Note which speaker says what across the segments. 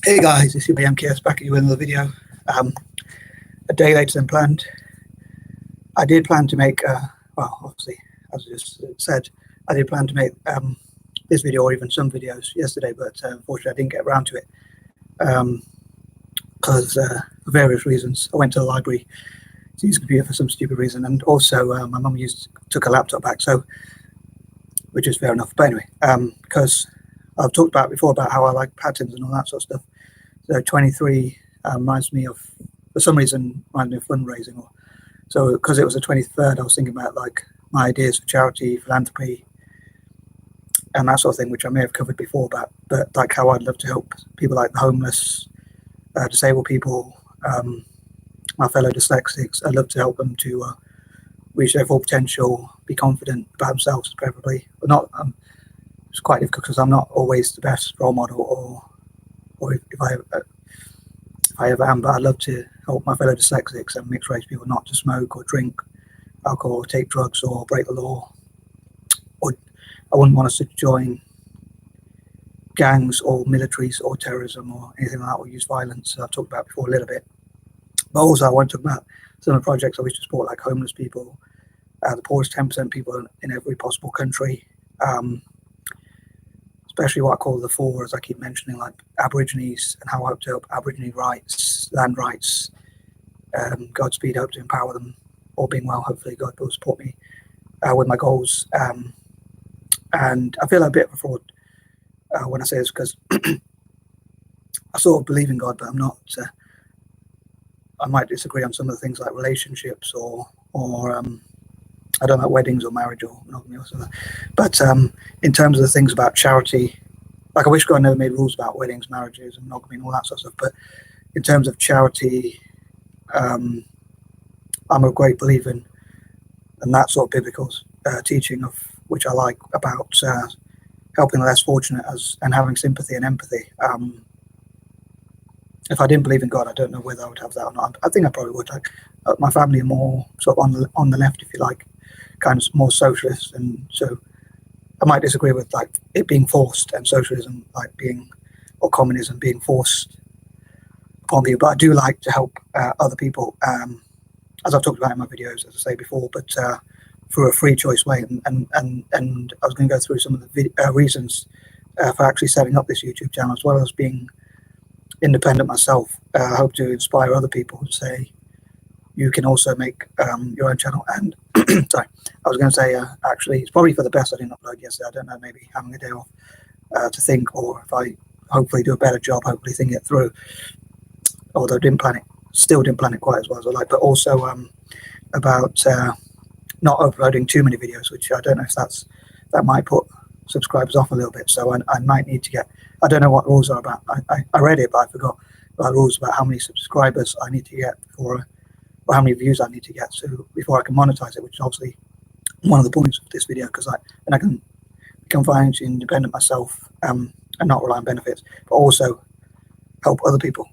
Speaker 1: Hey guys, it's your boy M.K.S back at you with another video. Um, a day later than planned. I did plan to make, well, obviously, as I just said, I did plan to make this video or even some videos yesterday, but unfortunately I didn't get around to it because for various reasons. I went to the library to use a computer for some stupid reason, and also my mum took a laptop back, so which is fair enough. But anyway, because I've talked about before about how I like patterns and all that sort of stuff. So 23 reminds me of, for some reason, reminds me of fundraising. So because it was the 23rd, I was thinking about like my ideas for charity, philanthropy, and that sort of thing, which I may have covered before. But like how I'd love to help people like the homeless, disabled people, my fellow dyslexics. I'd love to help them to reach their full potential, be confident about themselves, preferably. But not. It's quite difficult because I'm not always the best role model, or if I ever am, but I'd love to help my fellow dyslexics and mixed race people not to smoke or drink alcohol or take drugs or break the law. Or I wouldn't want us to join gangs or militaries or terrorism or anything like that, or use violence. I've talked about before a little bit. But also I want to talk about some of the projects I wish to support, like homeless people, the poorest 10% people in every possible country, especially what I call the four, as I keep mentioning, like Aborigines, and how I hope to help Aborigine rights, land rights, Godspeed, hope to empower them. All being well, hopefully God will support me with my goals. And I feel a bit of a fraud when I say this, because I sort of believe in God, but I'm not. I might disagree on some of the things like relationships or I don't know, weddings or marriage or monogamy or something. But in terms of the things about charity, like I wish God never made rules about weddings, marriages, and monogamy and all that sort of stuff. But in terms of charity, I'm a great believer in that sort of biblical teaching, of which I like, about helping the less fortunate and having sympathy and empathy. If I didn't believe in God, I don't know whether I would have that or not. I think I probably would. Like my family are more sort of on the left, if you like, kind of more socialist, and so I might disagree with like it being forced and socialism like being, or communism being forced upon people. But I do like to help other people, as I've talked about in my videos, as I say before, but through a free choice way. And I was going to go through some of the reasons for actually setting up this YouTube channel, as well as being independent myself. I hope to inspire other people to say you can also make your own channel. And sorry, I was going to say actually it's probably for the best I didn't upload yesterday. I don't know, maybe having a day off to think, or if I hopefully do a better job, hopefully think it through, although still didn't plan it quite as well as I like. But also about not uploading too many videos, which I don't know if that might put subscribers off a little bit. So I might need to get, I don't know what rules are about. I read it, but I forgot about rules about how many subscribers I need to get or how many views I need to get before I can monetize it, which is obviously one of the points of this video, because I can become financially independent myself and not rely on benefits, but also help other people.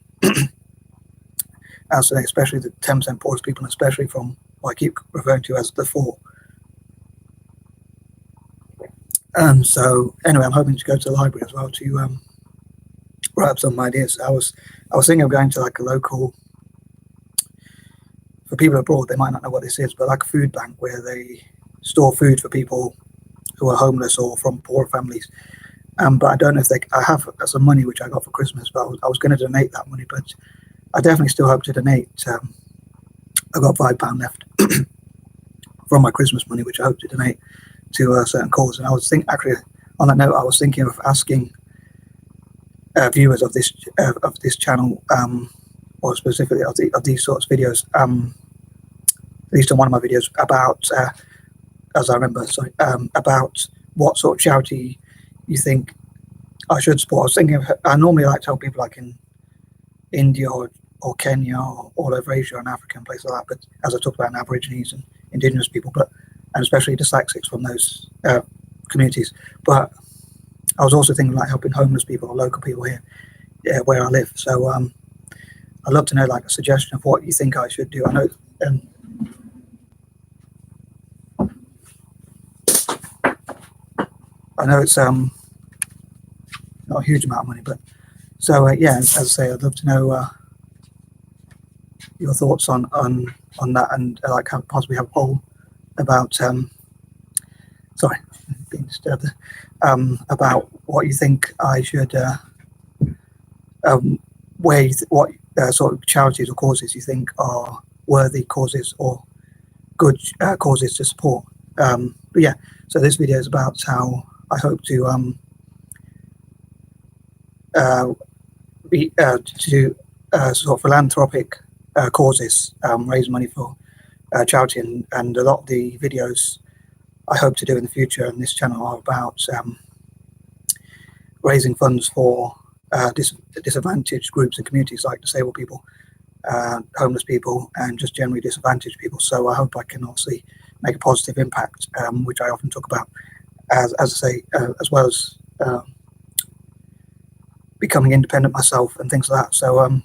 Speaker 1: So especially the 10% poorest people, and especially from what I keep referring to as the four. So anyway, I'm hoping to go to the library as well to write up some ideas. I was thinking of going to like a local, for people abroad, they might not know what this is, but like a food bank where they store food for people who are homeless or from poor families. But I don't know if I have some money which I got for Christmas, but I was going to donate that money, but I definitely still hope to donate. I got £5 left from my Christmas money, which I hope to donate to a certain cause. And I was actually on that note, I was thinking of asking viewers of this channel, or specifically of these sorts of videos, at least on one of my videos, about as I remember, sorry, about what sort of charity you think I should support. I was thinking I normally like to help people like in India or Kenya or all over Asia and Africa and places like that. But as I talked about, in Aborigines and indigenous people, and especially dyslexics from those communities. But I was also thinking like helping homeless people or local people here, where I live. So I'd love to know like a suggestion of what you think I should do. I know it's not a huge amount of money, but So yeah, as I say, I'd love to know your thoughts on that, and like possibly have a poll about sorry, being disturbed about what you think I should where what sort of charities or causes you think are worthy causes or good causes to support. But yeah, so this video is about how I hope to be to do sort of philanthropic causes, raise money for charity, and a lot of the videos I hope to do in the future on this channel are about raising funds for disadvantaged groups and communities like disabled people, homeless people, and just generally disadvantaged people. So I hope I can obviously make a positive impact, which I often talk about, as I say, as well as becoming independent myself and things like that. So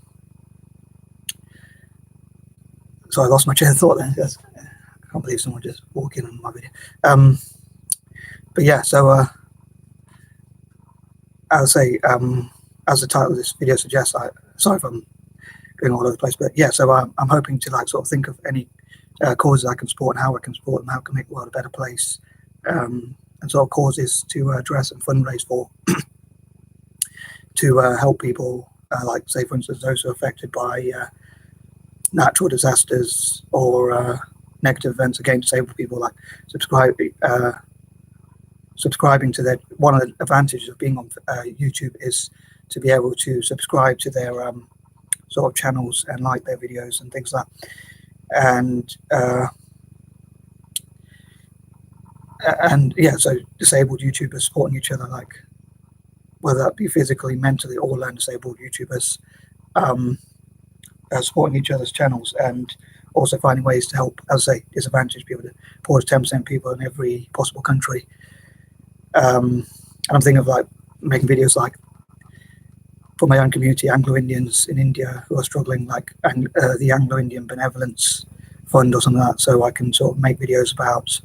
Speaker 1: so I lost my train of thought then. Yes. I can't believe someone just walked in on my video. But yeah, so I'll say, as the title of this video suggests, sorry if I'm going all over the place, but yeah, so I'm hoping to like sort of think of any causes I can support and how I can support them, how I can make the world a better place, and sort of causes to address and fundraise for to help people, like say for instance those who are affected by natural disasters or negative events against disabled people, like subscribing to their, one of the advantages of being on YouTube is to be able to subscribe to their sort of channels and like their videos and things like that. And yeah, so disabled YouTubers supporting each other, like whether that be physically, mentally, or learn disabled YouTubers supporting each other's channels, and also finding ways to help, as I say, disadvantaged people, the poorest 10% people in every possible country. And I'm thinking of like making videos like for my own community, Anglo-Indians in India who are struggling, like the Anglo-Indian Benevolence Fund or something like that, so I can sort of make videos about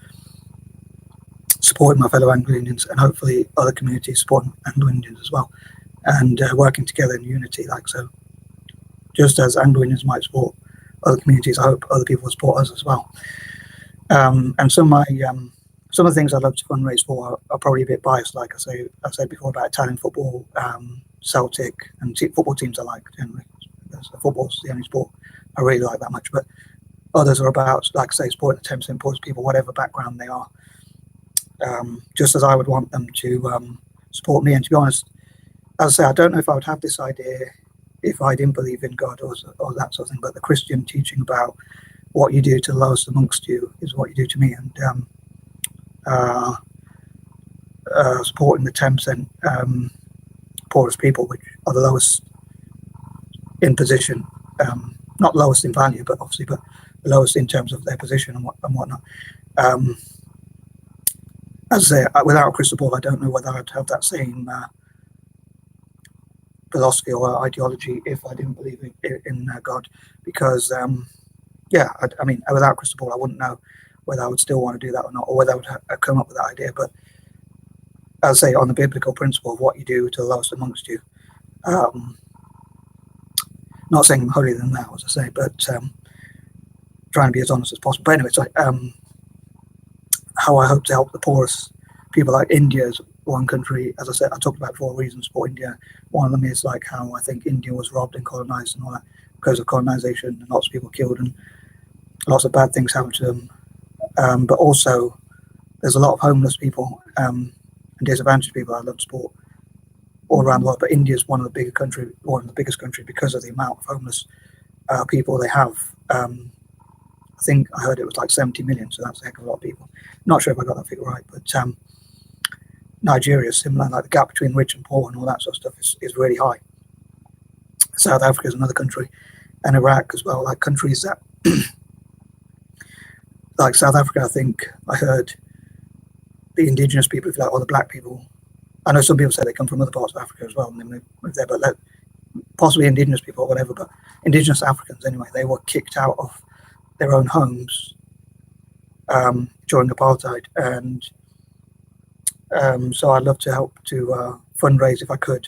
Speaker 1: supporting my fellow Anglo-Indians and hopefully other communities supporting Anglo-Indians as well, and working together in unity. Like, so just as Anglo-Indians might support other communities, I hope other people will support us as well. And some of the things I'd love to fundraise for are probably a bit biased, like I said before about Italian football, Celtic, and football teams I like generally. Football's the only sport I really like that much, but others are about, like I say, supporting the 10% poorest people, whatever background they are. Just as I would want them to support me. And to be honest, as I say, I don't know if I would have this idea if I didn't believe in God or that sort of thing, but the Christian teaching about what you do to the lowest amongst you is what you do to me, and supporting the 10% poorest people, which are the lowest in position, not lowest in value, but obviously, but the lowest in terms of their position and whatnot. As I say, without a crystal ball, I don't know whether I'd have that same philosophy or ideology if I didn't believe in God, because yeah, I mean, without a crystal ball, I wouldn't know whether I would still want to do that or not, or whether I would have come up with that idea. But as I say, on the biblical principle of what you do to the lowest amongst you, not saying I'm holier than thou, as I say, but trying to be as honest as possible. But anyway, it's like how I hope to help the poorest people. Like India is one country, as I said, I talked about 4 reasons for India. One of them is like how I think India was robbed and colonized and all that because of colonization, and lots of people killed and lots of bad things happened to them. But also there's a lot of homeless people and disadvantaged people I love to support all around the world. But India is one of the biggest countries because of the amount of homeless people they have. I think I heard it was like 70 million, so that's a heck of a lot of people. Not sure if I got that figure right, but Nigeria is similar. Like the gap between rich and poor and all that sort of stuff is really high. South Africa is another country, and Iraq as well. Like countries that, like South Africa, I think I heard the indigenous people, if you like, or the black people. I know some people say they come from other parts of Africa as well, and they move there, but possibly indigenous people or whatever. But indigenous Africans, anyway, they were kicked out of their own homes during apartheid, and so I'd love to help to fundraise, if I could,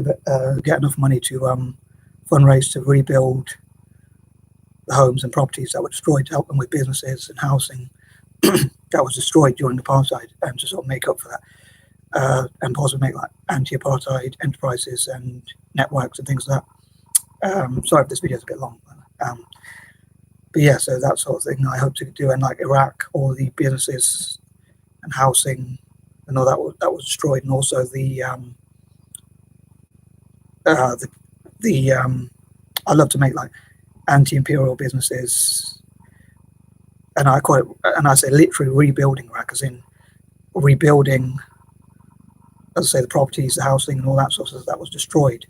Speaker 1: get enough money to fundraise to rebuild the homes and properties that were destroyed, to help them with businesses and housing that was destroyed during apartheid, and to sort of make up for that, and possibly make like anti-apartheid enterprises and networks and things like that. Sorry if this video is a bit long, but yeah, so that sort of thing I hope to do. And like Iraq, all the businesses and housing and all that was destroyed, and also I love to make like anti-imperial businesses, and I say literally rebuilding Iraq, as in rebuilding, as I say, the properties, the housing, and all that sort of stuff that was destroyed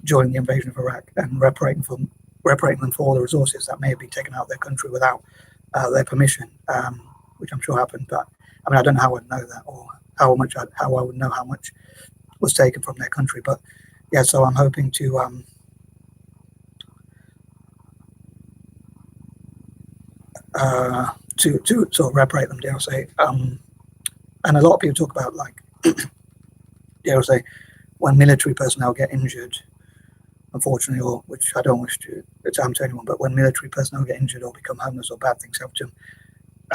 Speaker 1: during the invasion of Iraq, and reparating them for all the resources that may have been taken out of their country without their permission, which I'm sure happened. But I mean, I don't know how I'd know that, or how I would know how much was taken from their country. But yeah, so I'm hoping to sort of reparate them, dare I say. And a lot of people talk about, like, dare I say, when military personnel get injured, unfortunately, or which I don't wish to harm to anyone, but when military personnel get injured or become homeless or bad things happen to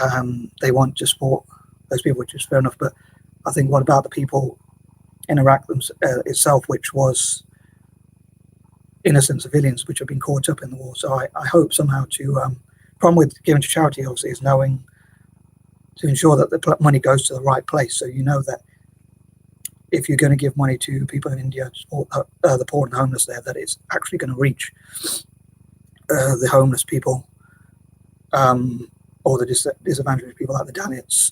Speaker 1: them, they want to support those people, which is fair enough. But I think, what about the people in Iraq itself, which was innocent civilians which have been caught up in the war? So I hope somehow to, problem with giving to charity obviously is knowing to ensure that the money goes to the right place. So you know that if you're going to give money to people in India, or the poor and homeless there, that it's actually going to reach the homeless people, or the disadvantaged people, like the Dalits,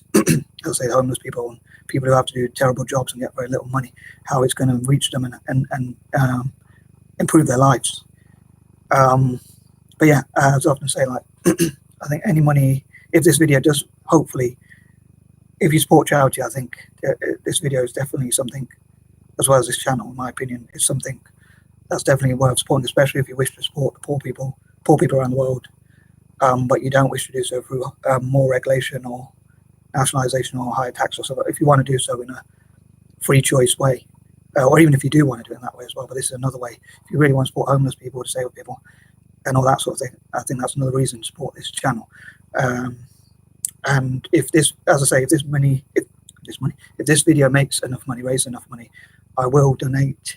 Speaker 1: as I say, the homeless people, and people who have to do terrible jobs and get very little money, how it's going to reach them and improve their lives. But yeah, as I often say, like, I think any money, if this video does, hopefully, if you support charity, I think this video is definitely something, as well as this channel, in my opinion, is something that's definitely worth supporting, especially if you wish to support the poor people around the world, but you don't wish to do so through more regulation or nationalization or higher tax or something. If you want to do so in a free choice way, or even if you do want to do it in that way as well, but this is another way. If you really want to support homeless people, disabled people, and all that sort of thing, I think that's another reason to support this channel. And if this, as I say, if this video makes enough money, raises enough money, I will donate,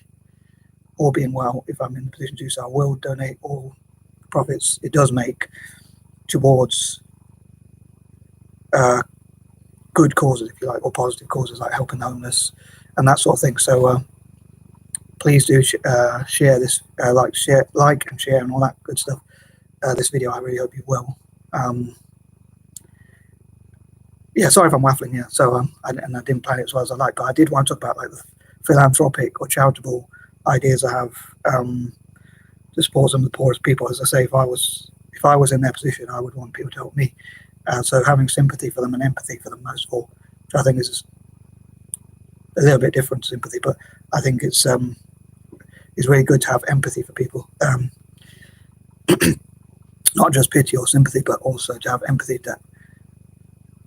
Speaker 1: all being well, if I'm in the position to do so, I will donate all profits it does make towards good causes, if you like, or positive causes, like helping the homeless and that sort of thing. So please do share this, like and share and all that good stuff. This video, I really hope you will. Yeah, sorry if I'm waffling here. So I didn't plan it as well as I like, but I did want to talk about, like, the philanthropic or charitable ideas I have to support some of the poorest people. As I say, if I was in their position, I would want people to help me. So having sympathy for them and empathy for them most of all, which I think is a little bit different to sympathy, but I think it's really good to have empathy for people. Not just pity or sympathy, but also to have empathy that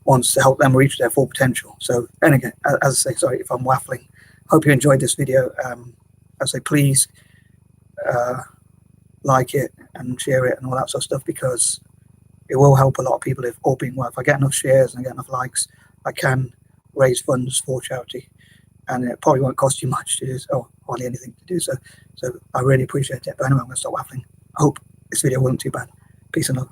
Speaker 1: wants to help them reach their full potential. So, and again, as I say, sorry if I'm waffling, hope you enjoyed this video. I say, please like it and share it and all that sort of stuff, because it will help a lot of people. If all being well, if I get enough shares and I get enough likes, I can raise funds for charity, and it probably won't cost you much to do so, or hardly anything to do so. So I really appreciate it. But anyway, I'm going to stop waffling. I hope this video wasn't too bad. Peace and love.